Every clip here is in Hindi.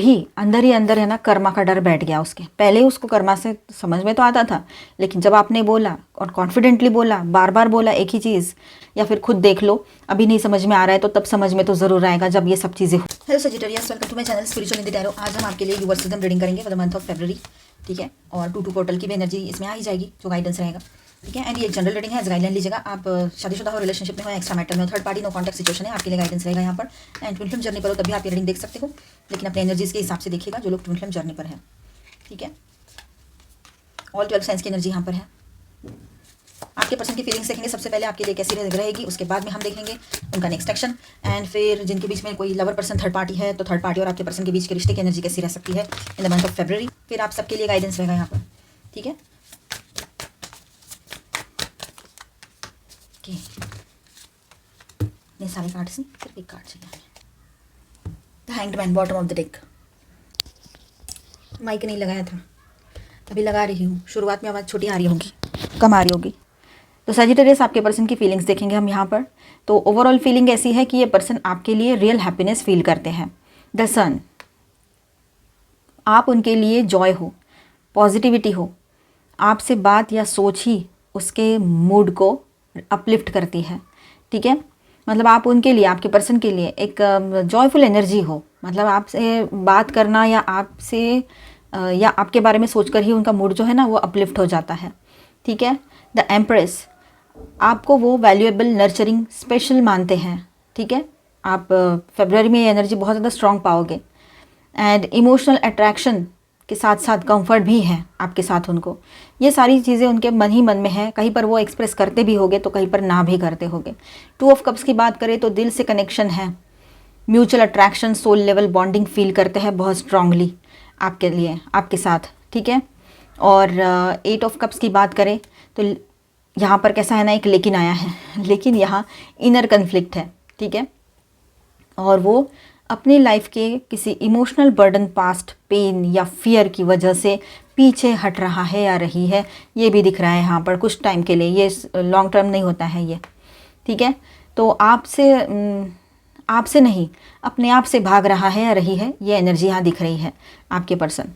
तभी अंदर ही अंदर है ना कर्मा का डर बैठ गया उसके। पहले उसको कर्मा से समझ में तो आता था, लेकिन जब आपने बोला और कॉन्फिडेंटली बोला, बार बार बोला एक ही चीज़, या फिर खुद देख लो अभी नहीं समझ में आ रहा है तो तब समझ में तो ज़रूर आएगा जब ये सब चीज़ें हो। Hello Sagittarius, welcome to my channel spiritual in the tarot. आज हम आपके लिए यूनिवर्स सिस्टम रीडिंग करेंगे for the month of February, ठीक है। और 2 पोर्टल की भी एनर्जी इसमें आ ही जाएगी जो गाइडेंस रहेगा, ठीक है। एंड ये जनरल रीडिंग है, गाइडलाइन लीजिएगा। आप शादीशुदा हो, रिलेशनशिप में हो, एक्स्ट्रा मैटर में हो, third party no contact situation है, आपके लिए गाइडेंस रहेगा यहाँ पर। एंड ट्विन फ्लेम जर्नी पर हो तभी आप ये रीडिंग देख सकते हो, लेकिन अपने एनर्जीज के हिसाब से देखिएगा जो लोग ट्विन फ्लेम जर्नी पर है, ठीक है। ऑल 12 साइंस की एनर्जी यहाँ पर है। आपके पर्सन की फीलिंग्स देखेंगे सबसे पहले आपके लिए कैसी रहेगी, उसके बाद में हम देखेंगे उनका नेक्स्ट एक्शन। एंड फिर जिनके बीच में कोई लवर पर्सन थर्ड पार्टी है तो थर्ड पार्टी और आपके पर्सन के बीच के रिश्ते की एनर्जी कैसी रह सकती है इन द मंथ ऑफ फरवरी। फिर आप सबके लिए गाइडेंस रहेगा यहाँ पर, ठीक है। ये सारे कार्ड्स नहीं, सिर्फ एक कार्ड चाहिए। The hanged man, bottom of the deck. Mic नहीं लगाया था, अभी लगा रही हूँ। शुरुआत में आवाज़ छोटी आ रही होगी, कम आ रही होगी। तो सजिटेरियस, आपके पर्सन की फीलिंग्स देखेंगे हम यहाँ पर। तो ओवरऑल फीलिंग ऐसी है कि ये पर्सन आपके लिए रियल हैप्पीनेस फील करते हैं। द सन, आप उनके लिए जॉय हो, पॉजिटिविटी हो। आपसे बात या सोच ही उसके मूड को अपलिफ्ट करती है, ठीक है। मतलब आप उनके लिए, आपके पर्सन के लिए एक जॉयफुल एनर्जी हो। मतलब आपसे बात करना या आपसे या आपके बारे में सोचकर ही उनका मूड जो है ना वो अपलिफ्ट हो जाता है, ठीक है। द एम्प्रेस, आपको वो वैल्यूएबल, नर्चरिंग, स्पेशल मानते हैं, ठीक है। आप फरवरी में ये एनर्जी बहुत ज़्यादा स्ट्रॉन्ग पाओगे। एंड इमोशनल अट्रैक्शन के साथ साथ कंफर्ट भी है आपके साथ उनको। ये सारी चीज़ें उनके मन ही मन में है, कहीं पर वो एक्सप्रेस करते भी होंगे तो कहीं पर ना भी करते होंगे। 2 ऑफ कप्स की बात करें तो दिल से कनेक्शन है, mutual attraction, soul level bonding feel करते हैं बहुत स्ट्रांगली आपके लिए, आपके साथ, ठीक है। और 8 ऑफ कप्स की बात करें तो यहाँ पर कैसा है ना, एक लेकिन आया है, लेकिन यहाँ इनर कन्फ्लिक्ट है, ठीक है। और वो अपनी लाइफ के किसी इमोशनल बर्डन, पास्ट पेन या फियर की वजह से पीछे हट रहा है या रही है, ये भी दिख रहा है यहाँ पर कुछ टाइम के लिए। ये लॉन्ग टर्म नहीं होता है ये, ठीक है। तो आपसे नहीं, अपने आप से भाग रहा है या रही है, ये एनर्जी यहाँ दिख रही है आपके पर्सन।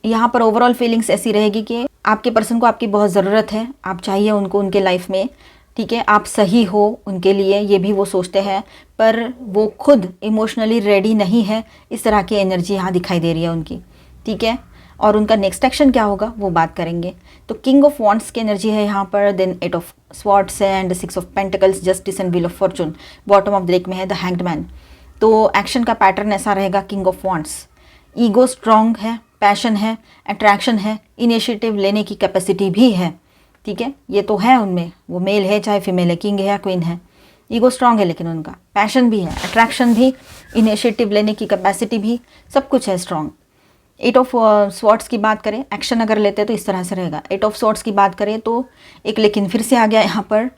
यहाँ पर ओवरऑल फीलिंग्स ऐसी रहेगी कि आपके पर्सन को आपकी बहुत ज़रूरत है, आप चाहिए उनको उनके लाइफ में, ठीक है। आप सही हो उनके लिए, ये भी वो सोचते हैं, पर वो खुद इमोशनली रेडी नहीं है। इस तरह की एनर्जी यहाँ दिखाई दे रही है उनकी, ठीक है। और उनका नेक्स्ट एक्शन क्या होगा वो बात करेंगे। तो किंग ऑफ वॉन्ड्स की एनर्जी है यहाँ पर, then 8 of swords and 6 of pentacles, justice and wheel of fortune. Bottom of the deck में है द हैंग्ड मैन। तो एक्शन का पैटर्न ऐसा रहेगा, king of wands, ego strong है, पैशन है, अट्रैक्शन है, इनिशिएटिव लेने की कैपेसिटी भी है, ठीक है। ये तो है उनमें, वो मेल है चाहे फीमेल है, किंग है या क्वीन है। ईगो स्ट्रॉन्ग है लेकिन उनका पैशन भी है, अट्रैक्शन भी, इनिशिएटिव लेने की कैपेसिटी भी, सब कुछ है स्ट्रॉन्ग। 8 ऑफ स्वॉर्ड्स की बात करें, एक्शन अगर लेते हैं तो इस तरह से रहेगा। 8 ऑफ स्वॉर्ड्स की बात करें तो एक लेकिन फिर से आ गया यहाँ पर,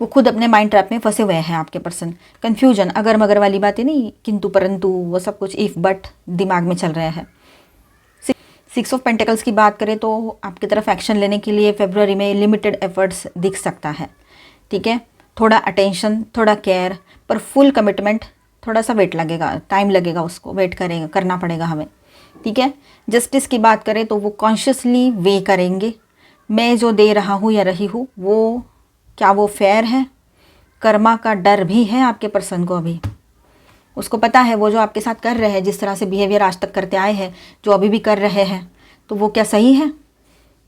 वो खुद अपने माइंड ट्रैप में फंसे हुए हैं आपके पर्सन। कन्फ्यूजन, अगर मगर वाली बातें नहीं, किंतु परंतु, वो सब कुछ इफ़ बट दिमाग में चल रहा है। 6 ऑफ पेंटिकल्स की बात करें तो आपकी तरफ एक्शन लेने के लिए फरवरी में लिमिटेड एफर्ट्स दिख सकता है, ठीक है। थोड़ा अटेंशन, थोड़ा केयर, पर फुल कमिटमेंट थोड़ा सा वेट लगेगा, टाइम लगेगा, उसको वेट करना पड़ेगा हमें, ठीक है। जस्टिस की बात करें तो वो कॉन्शियसली वे करेंगे, मैं जो दे रहा हूँ या रही हूँ वो क्या वो फेयर है। कर्मा का डर भी है आपके पर्सन को, अभी उसको पता है वो जो आपके साथ कर रहे हैं, जिस तरह से बिहेवियर आज तक करते आए हैं, जो अभी भी कर रहे हैं, तो वो क्या सही है।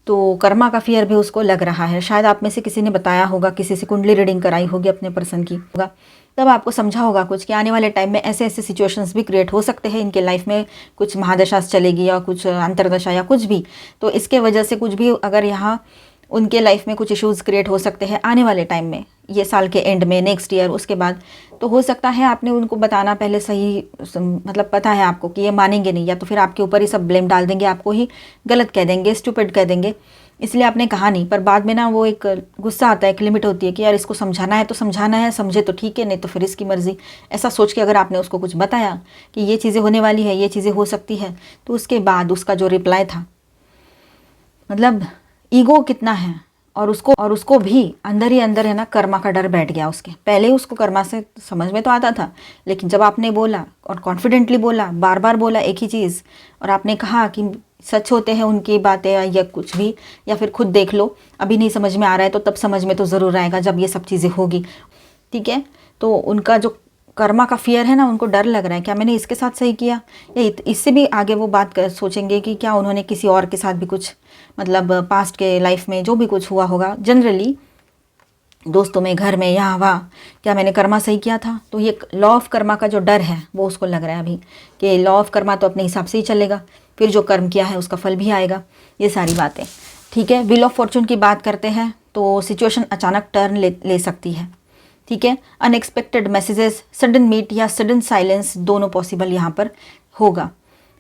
तो कर्मा का फियर भी उसको लग रहा है। शायद आप में से किसी ने बताया होगा, किसी से कुंडली रीडिंग कराई होगी अपने पर्सन की होगा, तब आपको समझा होगा कुछ कि आने वाले टाइम में ऐसे ऐसे सिचुएशंस भी क्रिएट हो सकते हैं इनके लाइफ में, कुछ महादशा चलेगी या कुछ अंतरदशा या कुछ भी, तो इसके वजह से कुछ भी अगर यहाँ उनके लाइफ में कुछ इश्यूज़ क्रिएट हो सकते हैं आने वाले टाइम में, ये साल के एंड में, नेक्स्ट ईयर, उसके बाद। तो हो सकता है आपने उनको बताना पहले सही, मतलब पता है आपको कि ये मानेंगे नहीं, या तो फिर आपके ऊपर ही सब ब्लेम डाल देंगे, आपको ही गलत कह देंगे, स्टूपिड कह देंगे, इसलिए आपने कहा नहीं। पर बाद में ना वो एक गुस्सा आता है, एक लिमिट होती है कि यार इसको समझाना है तो समझाना है, समझे तो ठीक है, नहीं तो फिर इसकी मर्ज़ी। ऐसा सोच के अगर आपने उसको कुछ बताया कि ये चीज़ें होने वाली है, ये चीज़ें हो सकती है, तो उसके बाद उसका जो रिप्लाई था, मतलब ईगो कितना है, और उसको भी अंदर ही अंदर है ना कर्मा का डर बैठ गया उसके। पहले उसको कर्मा से समझ में तो आता था, लेकिन जब आपने बोला और कॉन्फिडेंटली बोला, बार बार बोला एक ही चीज़, और आपने कहा कि सच होते हैं उनकी बातें या कुछ भी, या फिर खुद देख लो, अभी नहीं समझ में आ रहा है तो तब समझ में तो ज़रूर आएगा जब ये सब चीज़ें होगी, ठीक है। तो उनका जो कर्मा का फियर है ना, उनको डर लग रहा है क्या मैंने इसके साथ सही किया, या इससे भी आगे वो बात सोचेंगे कि क्या उन्होंने किसी और के साथ भी कुछ, मतलब पास्ट के लाइफ में जो भी कुछ हुआ होगा, जनरली दोस्तों में, घर में, यहाँ वहाँ, क्या मैंने कर्मा सही किया था। तो ये लॉ ऑफ कर्मा का जो डर है वो उसको लग रहा है अभी कि लॉ ऑफ कर्मा तो अपने हिसाब से ही चलेगा, फिर जो कर्म किया है उसका फल भी आएगा, ये सारी बातें, ठीक है। व्हील ऑफ फॉर्चून की बात करते हैं तो सिचुएशन अचानक टर्न ले सकती है, ठीक है। अनएक्सपेक्टेड मैसेजेस, सडन मीट या सडन साइलेंस दोनों पॉसिबल यहाँ पर होगा।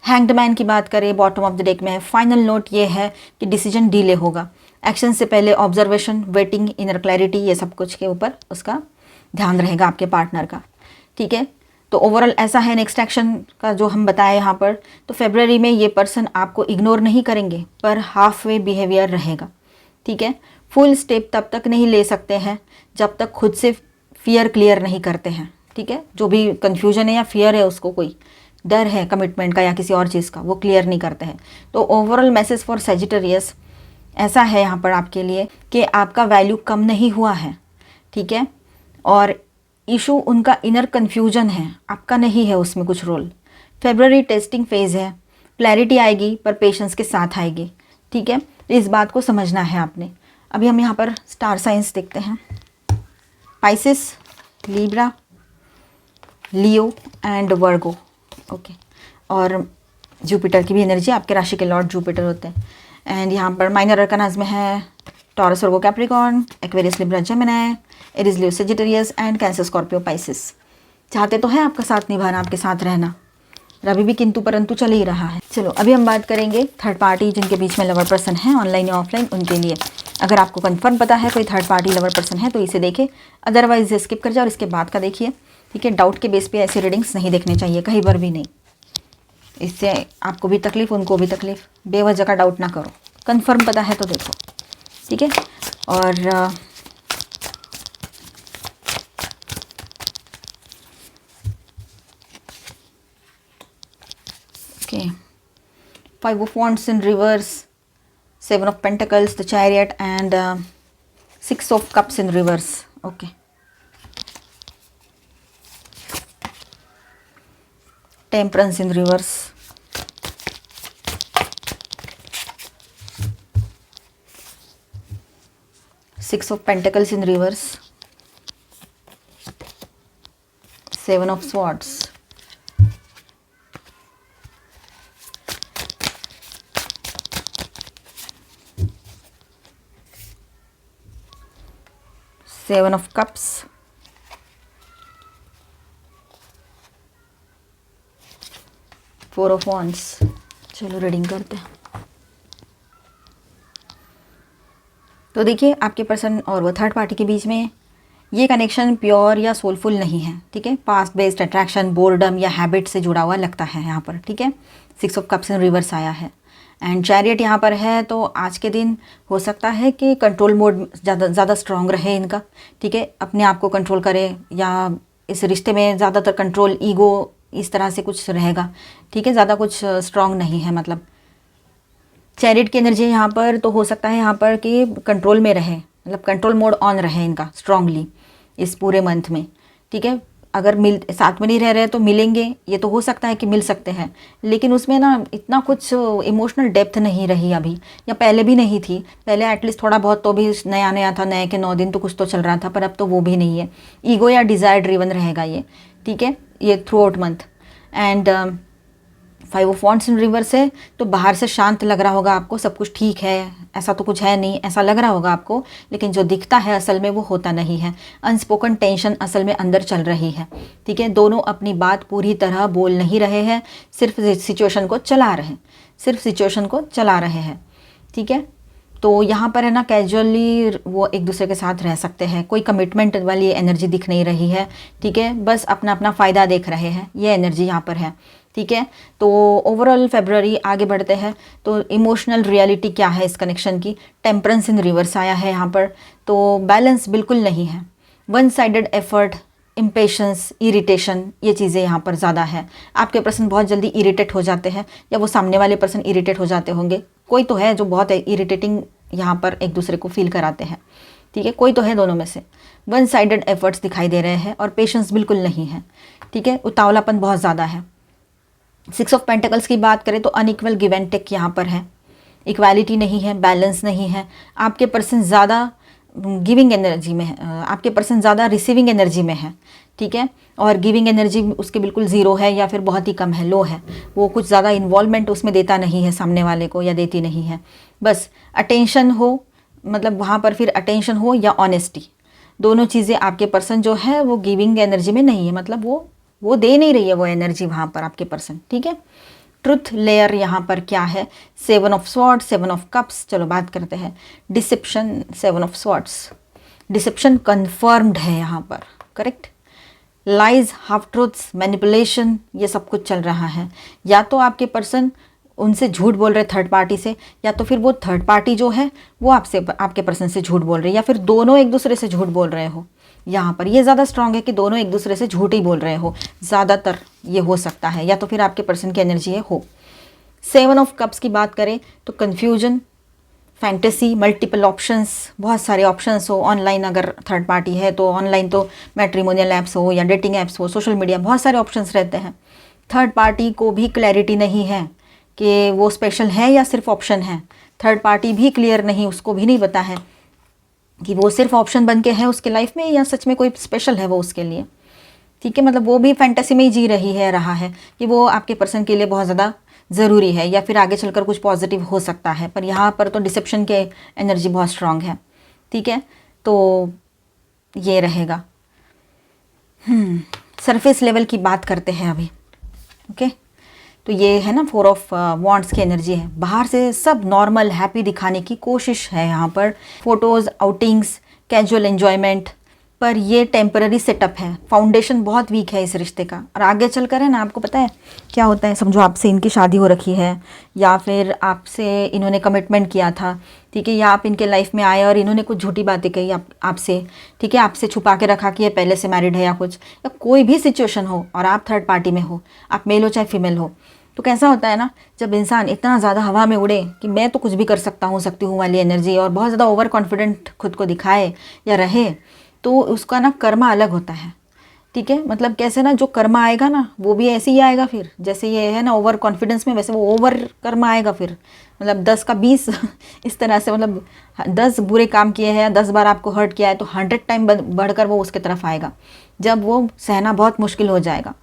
हैंग्ड मैन की बात करें बॉटम ऑफ द डेक में, फाइनल नोट ये है कि डिसीजन डिले होगा। एक्शन से पहले ऑब्जर्वेशन, वेटिंग, इनर क्लैरिटी, ये सब कुछ के ऊपर उसका ध्यान रहेगा आपके पार्टनर का, ठीक है। तो ओवरऑल ऐसा है नेक्स्ट एक्शन का जो हम बताएं यहाँ पर, तो फरवरी में ये पर्सन आपको इग्नोर नहीं करेंगे पर हाफ वे बिहेवियर रहेगा, ठीक है। फुल स्टेप तब तक नहीं ले सकते हैं जब तक खुद से फियर क्लियर नहीं करते हैं, ठीक है। जो भी कन्फ्यूजन है या फियर है, उसको कोई डर है कमिटमेंट का या किसी और चीज़ का, वो क्लियर नहीं करते हैं। तो ओवरऑल मैसेज फॉर सेजिटेरियस ऐसा है यहाँ पर आपके लिए कि आपका वैल्यू कम नहीं हुआ है, ठीक है। और इशू उनका इनर कन्फ्यूजन है, आपका नहीं है उसमें कुछ रोल। फेब्रुअरी टेस्टिंग फेज़ है, क्लैरिटी आएगी पर पेशेंस के साथ आएगी, ठीक है। इस बात को समझना है आपने। अभी हम यहाँ पर स्टार साइंस देखते हैं, Pisces, Libra, Leo and Virgo, okay. और जुपिटर की भी एनर्जी, आपके राशि के लॉर्ड जुपिटर होते हैं। एंड यहाँ पर माइनर अरकानाज में है taurus, Virgo, Capricorn, Aquarius, Libra, Gemini, Aries, Leo, Sagittarius and cancer, Scorpio, Pisces. चाहते तो है आपका साथ निभाना, आपके साथ रहना, अभी भी किंतु परंतु चल ही रहा है। चलो अभी हम बात करेंगे थर्ड पार्टी जिनके बीच में लवर पर्सन है, ऑनलाइन या ऑफलाइन, उनके लिए। अगर आपको कंफर्म पता है कोई थर्ड पार्टी लवर पर्सन है तो इसे देखें, अदरवाइज स्किप कर जाओ और इसके बाद का देखिए, ठीक है। डाउट के बेस पे ऐसी रीडिंग्स नहीं देखने चाहिए कहीं पर भी नहीं, इससे आपको भी तकलीफ उनको भी तकलीफ। बेवजह का डाउट ना करो, कंफर्म पता है तो देखो, ठीक है। और okay, 5 of Wands in reverse, 7 of Pentacles, the Chariot and 6 of Cups in reverse, okay. Temperance in reverse, Six of Pentacles in reverse, 7 of Swords, Seven of Cups, Four of Wands। चलो रीडिंग करते हैं। तो देखिए आपके पर्सन और वो थर्ड पार्टी के बीच में ये कनेक्शन प्योर या सोलफुल नहीं है, ठीक है। पास्ट बेस्ड अट्रैक्शन, बोर्डम या हैबिट से जुड़ा हुआ लगता है यहाँ पर, ठीक है। 6 of Cups इन रिवर्स आया है एंड चैरियट यहाँ पर है। तो आज के दिन हो सकता है कि कंट्रोल मोड ज़्यादा स्ट्रॉन्ग रहे इनका, ठीक है। अपने आप को कंट्रोल करे या इस रिश्ते में ज़्यादातर कंट्रोल, ईगो, इस तरह से कुछ रहेगा, ठीक है। ज़्यादा कुछ स्ट्रॉन्ग नहीं है, मतलब चैरियट की एनर्जी यहाँ पर। तो हो सकता है यहाँ पर कि कंट्रोल में रहे, मतलब कंट्रोल मोड ऑन रहे इनका स्ट्रांगली इस पूरे मंथ में, ठीक है। अगर साथ में नहीं रह रहे तो मिलेंगे, ये तो हो सकता है कि मिल सकते हैं, लेकिन उसमें ना इतना कुछ इमोशनल डेप्थ नहीं रही अभी, या पहले भी नहीं थी। पहले एटलीस्ट थोड़ा बहुत तो भी नया था, नए के 9 दिन तो कुछ तो चल रहा था, पर अब तो वो भी नहीं है। ईगो या डिज़ायर ड्रिवन रहेगा ये, ठीक है, ये through out month. And 5 of Wands in reverse है, तो बाहर से शांत लग रहा होगा आपको, सब कुछ ठीक है, ऐसा तो कुछ है नहीं, ऐसा लग रहा होगा आपको, लेकिन जो दिखता है असल में वो होता नहीं है। अनस्पोकन टेंशन असल में अंदर चल रही है, ठीक है। दोनों अपनी बात पूरी तरह बोल नहीं रहे हैं, सिर्फ सिचुएशन को चला रहे हैं, ठीक है। तो यहाँ पर है ना कैजुअली वो एक दूसरे के साथ रह सकते हैं, कोई कमिटमेंट वाली एनर्जी दिख नहीं रही है, ठीक है। बस अपना अपना फ़ायदा देख रहे हैं, ये एनर्जी यहाँ पर है, ठीक है। तो ओवरऑल फेब्रुअरी आगे बढ़ते हैं तो इमोशनल रियलिटी क्या है इस कनेक्शन की, टेम्परेंस इन रिवर्स आया है यहाँ पर। तो बैलेंस बिल्कुल नहीं है, one sided effort, impatience, irritation, ये चीज़ें यहाँ पर ज़्यादा है। आपके पर्सन बहुत जल्दी इरिटेट हो जाते हैं या वो सामने वाले पर्सन इरिटेट हो जाते होंगे। कोई तो है जो बहुत इरिटेटिंग यहाँ पर एक दूसरे को फील कराते हैं, ठीक है, कोई तो है दोनों में से। वन साइडेड एफर्ट्स दिखाई दे रहे हैं और पेशेंस बिल्कुल नहीं है, ठीक है, उतावलापन बहुत ज़्यादा है। 6 ऑफ पेंटिकल्स की बात करें तो अनइक्वल गिव एंड टेक यहाँ पर है, इक्वालिटी नहीं है, बैलेंस नहीं है। आपके पर्सन ज़्यादा गिविंग एनर्जी में है, आपके पर्सन ज़्यादा रिसीविंग एनर्जी में है, ठीक है, और गिविंग एनर्जी उसके बिल्कुल ज़ीरो है या फिर बहुत ही कम है, लो है। वो कुछ ज़्यादा इन्वॉल्वमेंट उसमें देता नहीं है सामने वाले को, या देती नहीं है। बस अटेंशन हो, मतलब वहाँ पर फिर अटेंशन हो या ऑनेस्टी, दोनों चीज़ें आपके पर्सन जो है वो गिविंग एनर्जी में नहीं है, मतलब वो दे नहीं रही है वो एनर्जी वहाँ पर आपके पर्सन, ठीक है। ट्रुथ लेयर यहाँ पर क्या है, 7 ऑफ स्वॉर्ड्स, 7 ऑफ कप्स। चलो बात करते हैं deception, 7 of swords. Deception confirmed है यहाँ पर, correct. Lies, half truths, manipulation, ये सब कुछ चल रहा है। या तो आपके पर्सन उनसे झूठ बोल रहे थर्ड पार्टी से, या तो फिर वो थर्ड पार्टी जो है वो आपसे, आपके पर्सन से झूठ बोल रहे हैं, या फिर दोनों एक दूसरे से झूठ बोल रहे हो। यहाँ पर ये ज़्यादा स्ट्रांग है कि दोनों एक दूसरे से झूठ ही बोल रहे हो, ज़्यादातर ये हो सकता है, या तो फिर आपके पर्सन की एनर्जी है हो। 7 ऑफ कप्स की बात करें तो कन्फ्यूजन, फैंटेसी, मल्टीपल ऑप्शंस, बहुत सारे ऑप्शंस हो। ऑनलाइन अगर थर्ड पार्टी है तो ऑनलाइन तो मैट्रिमोनियल ऐप्स हो या डेटिंग ऐप्स हो, सोशल मीडिया, बहुत सारे ऑप्शंस रहते हैं। थर्ड पार्टी को भी क्लैरिटी नहीं है कि वो स्पेशल है या सिर्फ ऑप्शन है। थर्ड पार्टी भी क्लियर नहीं, उसको भी नहीं पता है कि वो सिर्फ ऑप्शन बन के है उसके लाइफ में या सच में कोई स्पेशल है वो उसके लिए, ठीक है। मतलब वो भी फैंटेसी में ही जी रहा है कि वो आपके पर्सन के लिए बहुत ज़्यादा ज़रूरी है या फिर आगे चलकर कुछ पॉजिटिव हो सकता है। पर यहाँ पर तो डिसेप्शन के एनर्जी बहुत स्ट्रांग है, ठीक है। तो ये रहेगा। सरफेस लेवल की बात करते हैं अभी, ओके। तो ये है ना 4 ऑफ वॉन्ड्स की एनर्जी है। बाहर से सब नॉर्मल हैप्पी दिखाने की कोशिश है यहाँ पर, फोटोज़, आउटिंग्स, कैजुअल एन्जॉयमेंट, पर ये टेम्पररी सेटअप है। फाउंडेशन बहुत वीक है इस रिश्ते का, और आगे चलकर है ना, आपको पता है क्या होता है। समझो आपसे इनकी शादी हो रखी है या फिर आपसे इन्होंने कमिटमेंट किया था, ठीक है, या आप इनके लाइफ में आए और इन्होंने कुछ झूठी बातें कही आपसे, ठीक है, आपसे छुपा के रखा कि ये पहले से मैरिड है या कुछ, या कोई भी सिचुएशन हो और आप थर्ड पार्टी में हो, आप मेल हो चाहे फीमेल हो। तो कैसा होता है ना, जब इंसान इतना ज़्यादा हवा में उड़े कि मैं तो कुछ भी कर सकता हूँ, सकती हूँ वाली एनर्जी, और बहुत ज़्यादा ओवर कॉन्फिडेंट खुद को दिखाए या रहे, तो उसका ना कर्मा अलग होता है, ठीक है। मतलब कैसे ना, जो कर्मा आएगा ना वो भी ऐसे ही आएगा फिर, जैसे ये है ना ओवर कॉन्फिडेंस में, वैसे वो ओवर कर्मा आएगा फिर। मतलब 10 का 20 इस तरह से, मतलब 10 बुरे काम किए हैं, 10 बार आपको हर्ट किया है तो 100 टाइम बढ़कर वो उसके तरफ आएगा। जब वो सहना बहुत मुश्किल हो जाएगा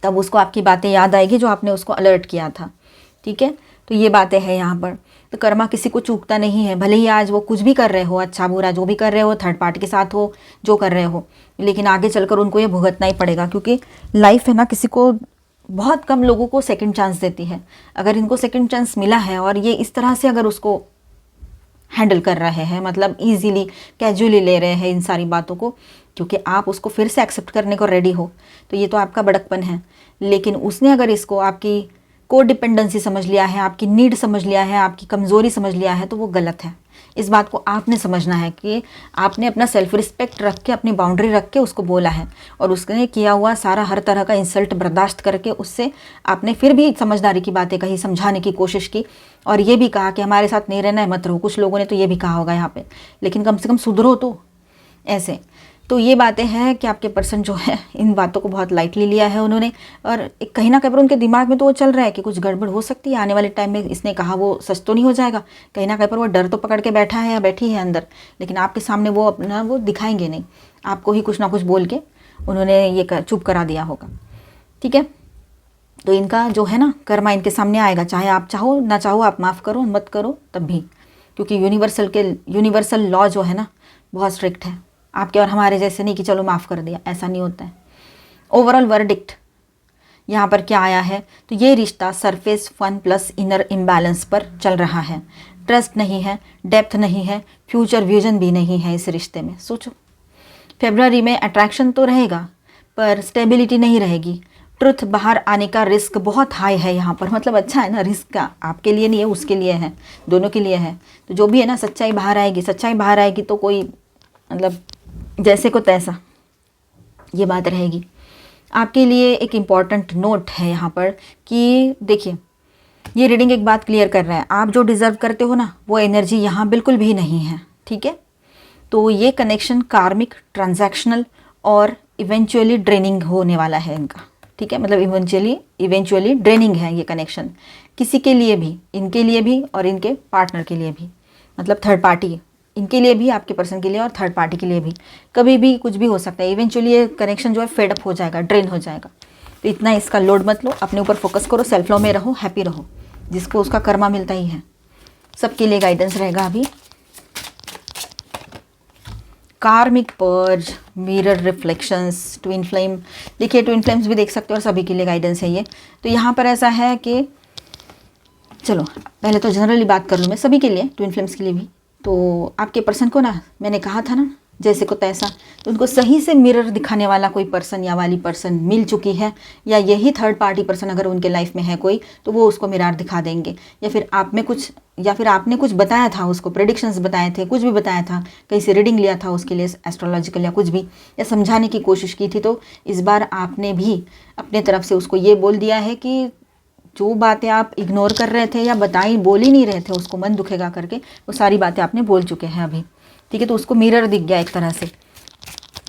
तब उसको आपकी बातें याद आएगी जो आपने उसको अलर्ट किया था, ठीक है। तो ये बातें हैं यहाँ पर। तो कर्मा किसी को चूकता नहीं है, भले ही आज वो कुछ भी कर रहे हो, अच्छा बुरा जो भी कर रहे हो, थर्ड पार्टी के साथ हो, जो कर रहे हो, लेकिन आगे चलकर उनको ये भुगतना ही पड़ेगा, क्योंकि लाइफ है ना किसी को, बहुत कम लोगों को सेकंड चांस देती है। अगर इनको सेकंड चांस मिला है और ये इस तरह से अगर उसको हैंडल कर रहे हैं, मतलब ईजीली कैजुअली ले रहे हैं इन सारी बातों को, क्योंकि आप उसको फिर से एक्सेप्ट करने को रेडी हो, तो ये तो आपका बड़कपन है। लेकिन उसने अगर इसको आपकी को डिपेंडेंसी समझ लिया है, आपकी नीड समझ लिया है, आपकी कमज़ोरी समझ लिया है, तो वो गलत है। इस बात को आपने समझना है कि आपने अपना सेल्फ रिस्पेक्ट रख के, अपनी बाउंड्री रख के उसको बोला है, और उसने किया हुआ सारा हर तरह का इंसल्ट बर्दाश्त करके उससे आपने फिर भी समझदारी की बातें कही, समझाने की कोशिश की, और ये भी कहा कि हमारे साथ नहीं रहना है, मत रहो। कुछ लोगों ने तो ये भी कहा होगा यहाँ पे, लेकिन कम से कम सुधरो तो, ऐसे। तो ये बातें हैं कि आपके पर्सन जो है इन बातों को बहुत लाइटली लिया है उन्होंने, और कहीं ना कहीं पर उनके दिमाग में तो वो चल रहा है कि कुछ गड़बड़ हो सकती है आने वाले टाइम में, इसने कहा वो सच तो नहीं हो जाएगा। कहीं ना कहीं पर वो डर तो पकड़ के बैठा है या बैठी है अंदर, लेकिन आपके सामने वो अपना वो दिखाएंगे नहीं, आपको ही कुछ ना कुछ बोल के उन्होंने ये चुप करा दिया होगा, ठीक है। तो इनका जो है ना कर्मा इनके सामने आएगा, चाहे आप चाहो ना चाहो, आप माफ़ करो मत करो तब भी, क्योंकि यूनिवर्सल लॉ जो है ना बहुत स्ट्रिक्ट है, आपके और हमारे जैसे नहीं कि चलो माफ़ कर दिया, ऐसा नहीं होता है। ओवरऑल वर्डिक्ट यहाँ पर क्या आया है, तो ये रिश्ता surface fun plus inner imbalance पर चल रहा है। ट्रस्ट नहीं है, डेप्थ नहीं है, फ्यूचर विजन भी नहीं है इस रिश्ते में। सोचो, फरवरी में अट्रैक्शन तो रहेगा पर स्टेबिलिटी नहीं रहेगी, ट्रुथ बाहर आने का रिस्क बहुत हाई है यहाँ पर, मतलब अच्छा है ना, रिस्क का आपके लिए नहीं है, उसके लिए है, दोनों के लिए है। तो जो भी है ना, सच्चाई बाहर आएगी, सच्चाई बाहर आएगी तो कोई मतलब जैसे को तैसा ये बात रहेगी। आपके लिए एक इम्पॉर्टेंट नोट है यहाँ पर कि देखिए, ये रीडिंग एक बात क्लियर कर रहा है, आप जो डिज़र्व करते हो ना वो एनर्जी यहाँ बिल्कुल भी नहीं है, ठीक है। तो ये कनेक्शन कार्मिक, ट्रांजैक्शनल और इवेंचुअली ड्रेनिंग होने वाला है इनका, ठीक है। मतलब इवेंचुअली ड्रेनिंग है ये कनेक्शन, किसी के लिए भी, इनके लिए भी और इनके पार्टनर के लिए भी, मतलब थर्ड पार्टी, इनके लिए भी, आपके पर्सन के लिए और थर्ड पार्टी के लिए भी, कभी भी कुछ भी हो सकता है। इवेंचुअली ये कनेक्शन जो है फेड अप हो जाएगा, ड्रेन हो जाएगा। तो इतना इसका लोड मत लो, अपने ऊपर फोकस करो, सेल्फ लव में रहो, हैप्पी रहो, जिसको उसका कर्मा मिलता ही है। सबके लिए गाइडेंस रहेगा अभी। कार्मिक purge, mirror reflections, twin flame, देखिए ट्विन फ्लेम्स भी देख सकते हो और सभी के लिए गाइडेंस है ये। तो यहाँ पर ऐसा है कि चलो पहले तो जनरली बात कर लूँ मैं, सभी के लिए, ट्विन फ्लेम्स के लिए भी। तो आपके पर्सन को ना, मैंने कहा था ना जैसे को तैसा, तो उनको सही से मिरर दिखाने वाला कोई पर्सन या वाली पर्सन मिल चुकी है, या यही थर्ड पार्टी पर्सन अगर उनके लाइफ में है कोई, तो वो उसको मिरर दिखा देंगे। या फिर आप में कुछ, या फिर आपने कुछ बताया था उसको, प्रेडिक्शंस बताए थे, कुछ भी बताया था, कहीं से रीडिंग लिया था उसके लिए एस्ट्रोलॉजिकल या कुछ भी, या समझाने की कोशिश की थी, तो इस बार आपने भी अपने तरफ से उसको ये बोल दिया है कि जो बातें आप इग्नोर कर रहे थे या बोल ही नहीं रहे थे, उसको मन दुखेगा करके, वो सारी बातें आपने बोल चुके हैं अभी, ठीक है। तो उसको मिरर दिख गया एक तरह से।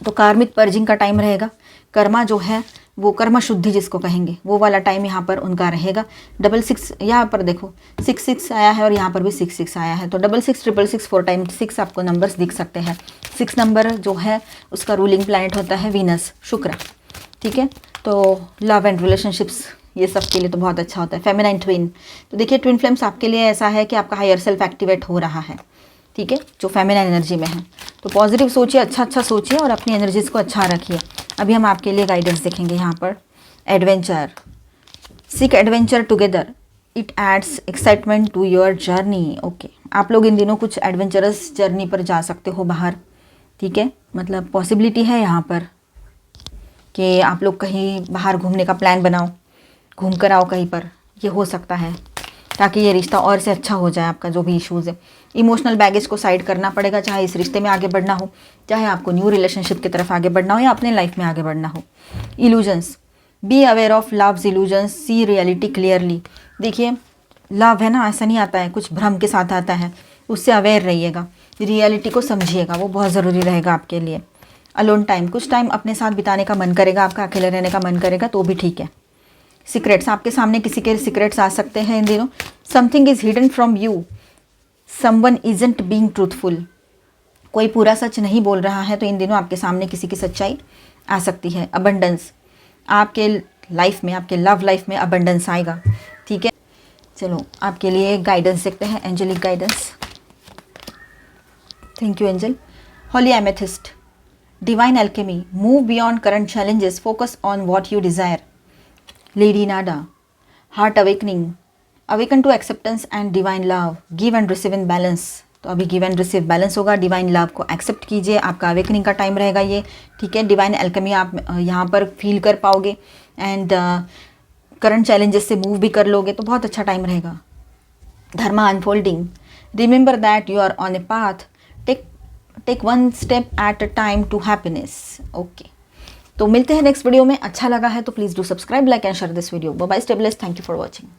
तो कार्मिक पर्जिंग का टाइम रहेगा, कर्मा जो है वो कर्मा शुद्धि जिसको कहेंगे, वो वाला टाइम यहाँ पर उनका रहेगा। 66 यहाँ पर देखो 66 आया है और यहाँ पर भी 66 आया है, तो 66 666 4 टाइम 6 आपको नंबर्स दिख सकते हैं। 6 नंबर जो है उसका रूलिंग प्लैनेट होता है वीनस, शुक्र, ठीक है। तो लव एंड रिलेशनशिप्स ये सब के लिए तो बहुत अच्छा होता है। फेमिनाइन ट्विन, तो देखिए ट्विन फ्लेम्स आपके लिए ऐसा है कि आपका हायर सेल्फ एक्टिवेट हो रहा है, ठीक है, जो फेमिनाइन एनर्जी में है। तो पॉजिटिव सोचिए, अच्छा सोचिए और अपनी एनर्जीज को अच्छा रखिए। अभी हम आपके लिए गाइडेंस देखेंगे यहाँ पर। Adventure, seek adventure together, it adds excitement to your journey. Okay, आप लोग इन दिनों कुछ एडवेंचरस जर्नी पर जा सकते हो बाहर, ठीक है। मतलब पॉसिबिलिटी है यहाँ पर कि आप लोग कहीं बाहर घूमने का प्लान बनाओ, घूम कर आओ कहीं पर, ये हो सकता है, ताकि ये रिश्ता और से अच्छा हो जाए। आपका जो भी इश्यूज़ है, इमोशनल बैगेज को साइड करना पड़ेगा, चाहे इस रिश्ते में आगे बढ़ना हो, चाहे आपको न्यू रिलेशनशिप की तरफ आगे बढ़ना हो या अपने लाइफ में आगे बढ़ना हो। Illusions, be aware of love's illusions, see reality clearly. देखिए लव है ना, ऐसा नहीं आता है, कुछ भ्रम के साथ आता है, उससे अवेयर रहिएगा, रियलिटी को समझिएगा, वो बहुत ज़रूरी रहेगा आपके लिए। अलोन टाइम, कुछ टाइम अपने साथ बिताने का मन करेगा, आपका अकेले रहने का मन करेगा तो भी ठीक है। सीक्रेट्स, आपके सामने किसी के सीक्रेट्स आ सकते हैं इन दिनों। Something is hidden from you, someone isn't being truthful, कोई पूरा सच नहीं बोल रहा है, तो इन दिनों आपके सामने किसी की सच्चाई आ सकती है। अबंडेंस, आपके लाइफ में, आपके लव लाइफ में अबंडेंस आएगा, ठीक है। चलो आपके लिए गाइडेंस देखते हैं, angelic guidance. Thank you angel. Holy amethyst, divine alchemy, move beyond current challenges, focus on what you desire. Lady Nada, heart awakening, awaken to acceptance and divine love, give and receive in balance. तो अभी गिव एंड रिसीव बैलेंस होगा, डिवाइन लव को एक्सेप्ट कीजिए, आपका अवेकनिंग का टाइम रहेगा ये, ठीक है। डिवाइन एल्केमी आप यहाँ पर फील कर पाओगे एंड करंट चैलेंजेस से मूव भी कर लोगे, तो बहुत अच्छा टाइम रहेगा। Dharma unfolding, remember that you are on a path, take one step at a time to happiness. Okay, तो मिलते हैं नेक्स्ट वीडियो में। अच्छा लगा है तो please do subscribe, like and share this video. Bye bye, stay blessed, thank you for watching.